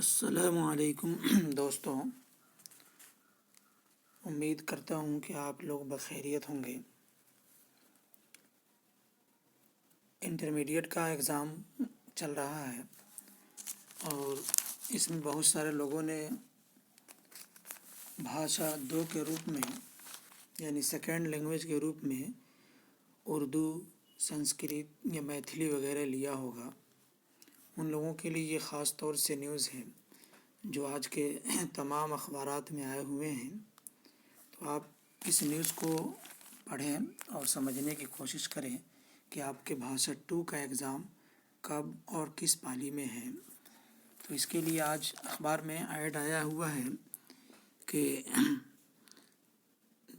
अस्सलामुअलैकुम दोस्तों। उम्मीद करता हूँ कि आप लोग बखैरियत होंगे। इंटरमीडिएट का एग्ज़ाम चल रहा है और इसमें बहुत सारे लोगों ने भाषा दो के रूप में यानी सेकेंड लैंग्वेज के रूप में उर्दू, संस्कृत या मैथिली वगैरह लिया होगा। उन लोगों के लिए ये ख़ास तौर से न्यूज़ है जो आज के तमाम अखबारात में आए हुए हैं। तो आप इस न्यूज़ को पढ़ें और समझने की कोशिश करें कि आपके भाषा 2 का एग्ज़ाम कब और किस पाली में है। तो इसके लिए आज अखबार में ऐड आया हुआ है कि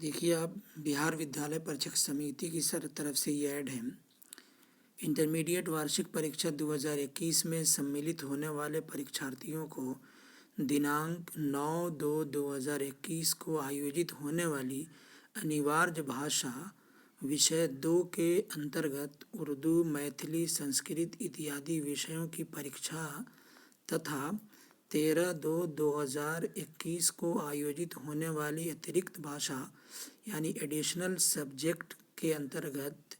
देखिए आप, बिहार विद्यालय परीक्षक समिति की तरफ से ये ऐड है। इंटरमीडिएट वार्षिक परीक्षा 2021 में सम्मिलित होने वाले परीक्षार्थियों को दिनांक 9/2/2021 को आयोजित होने वाली अनिवार्य भाषा विषय 2 के अंतर्गत उर्दू, मैथिली, संस्कृत इत्यादि विषयों की परीक्षा तथा 13/2/2021 को आयोजित होने वाली अतिरिक्त भाषा यानी एडिशनल सब्जेक्ट के अंतर्गत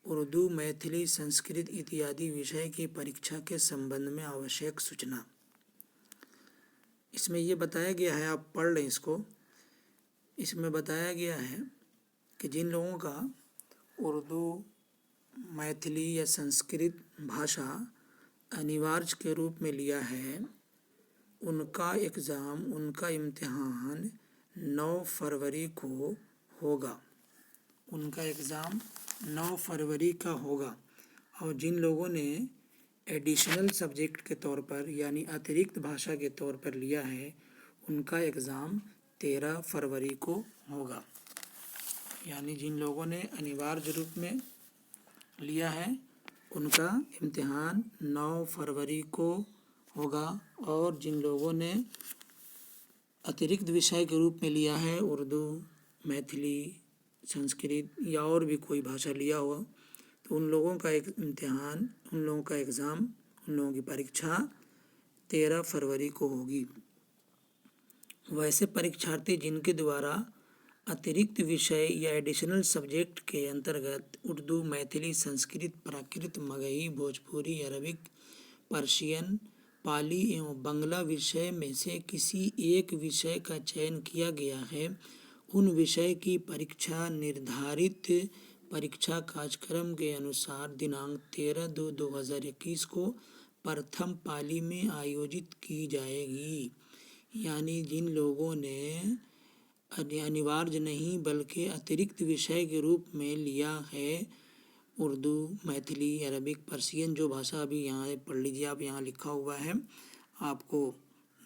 उर्दू, मैथिली, संस्कृत इत्यादि विषय की परीक्षा के संबंध में आवश्यक सूचना। इसमें ये बताया गया है, आप पढ़ लें इसको। इसमें बताया गया है कि जिन लोगों का उर्दू, मैथिली या संस्कृत भाषा अनिवार्य के रूप में लिया है, उनका एग्ज़ाम, उनका इम्तिहान 9 फरवरी को होगा। उनका एग्ज़ाम 9 फरवरी का होगा। और जिन लोगों ने एडिशनल सब्जेक्ट के तौर पर यानी अतिरिक्त भाषा के तौर पर लिया है, उनका एग्ज़ाम 13 फरवरी को होगा। यानी जिन लोगों ने अनिवार्य रूप में लिया है, उनका इम्तिहान 9 फरवरी को होगा। और जिन लोगों ने अतिरिक्त विषय के रूप में लिया है, उर्दू, मैथिली, संस्कृत या और भी कोई भाषा लिया हुआ, तो उन लोगों का एक इम्तिहान, उन लोगों का एग्ज़ाम, उन लोगों की परीक्षा 13 फरवरी को होगी। वैसे परीक्षार्थी जिनके द्वारा अतिरिक्त विषय या एडिशनल सब्जेक्ट के अंतर्गत उर्दू, मैथिली, संस्कृत, प्राकृत, मगही, भोजपुरी, अरबिक, पर्शियन, पाली एवं बांग्ला विषय में से किसी एक विषय का चयन किया गया है, उन विषय की परीक्षा निर्धारित परीक्षा कार्यक्रम के अनुसार दिनांक 13/2/2021 को प्रथम पाली में आयोजित की जाएगी। यानी जिन लोगों ने अनिवार्य नहीं बल्कि अतिरिक्त विषय के रूप में लिया है, उर्दू, मैथिली, अरबिक, पर्शियन, जो भाषा अभी यहाँ पढ़ लीजिए आप, यहाँ लिखा हुआ है आपको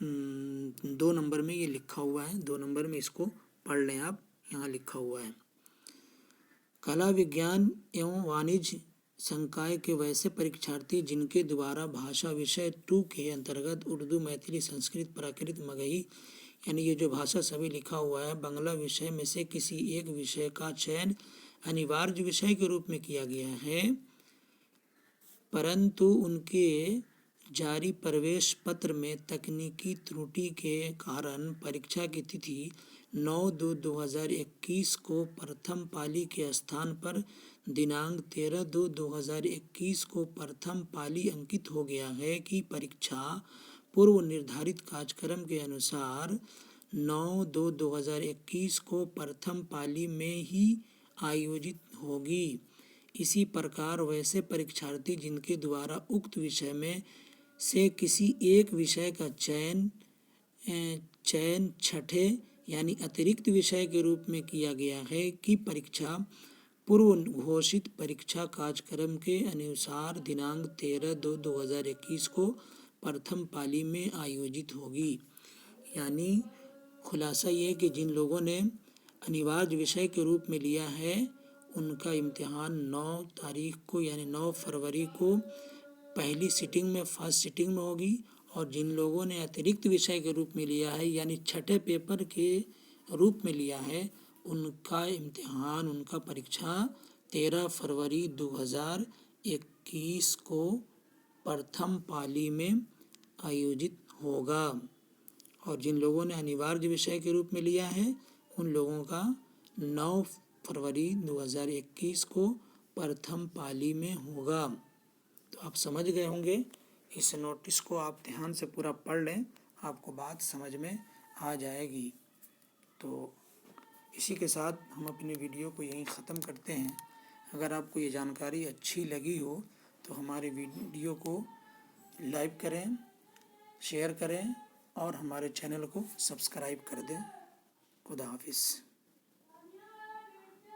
2 नंबर में ये लिखा हुआ है, 2 नंबर में इसको पढ़ लें आप, यहाँ लिखा हुआ है। कला, विज्ञान एवं वाणिज्य संकाय के वैसे परीक्षार्थी जिनके द्वारा भाषा विषय 2 के अंतर्गत उर्दू, मैथिली, संस्कृत, प्राकृत, मगही यानी ये जो भाषा सभी लिखा हुआ है, बांग्ला विषय में से किसी एक विषय का चयन अनिवार्य विषय के रूप में किया गया है, परंतु उनके जारी प्रवेश पत्र में तकनीकी त्रुटि के कारण परीक्षा की तिथि 9/2/2021 को प्रथम पाली के स्थान पर दिनांक 13/2/2021 को प्रथम पाली अंकित हो गया है कि परीक्षा पूर्व निर्धारित कार्यक्रम के अनुसार 9/2/2021 को प्रथम पाली में ही आयोजित होगी। इसी प्रकार वैसे परीक्षार्थी जिनके द्वारा उक्त विषय में से किसी एक विषय का चयन छठे यानी अतिरिक्त विषय के रूप में किया गया है कि परीक्षा पूर्व घोषित परीक्षा कार्यक्रम के अनुसार दिनांक 13/2/2021 को प्रथम पाली में आयोजित होगी। यानी खुलासा ये कि जिन लोगों ने अनिवार्य विषय के रूप में लिया है, उनका इम्तिहान 9 तारीख को यानी 9 फरवरी को पहली सिटिंग में, फर्स्ट सिटिंग में होगी। और जिन लोगों ने अतिरिक्त विषय के रूप में लिया है यानी छठे पेपर के रूप में लिया है, उनका इम्तिहान, उनका परीक्षा 13 फरवरी 2021 को प्रथम पाली में आयोजित होगा। और जिन लोगों ने अनिवार्य विषय के रूप में लिया है उन लोगों का 9 फरवरी 2021 को प्रथम पाली में होगा। तो आप समझ गए होंगे, इस नोटिस को आप ध्यान से पूरा पढ़ लें, आपको बात समझ में आ जाएगी। तो इसी के साथ हम अपनी वीडियो को यहीं ख़त्म करते हैं। अगर आपको ये जानकारी अच्छी लगी हो तो हमारे वीडियो को लाइक करें, शेयर करें और हमारे चैनल को सब्सक्राइब कर दें। खुदा हाफिज़।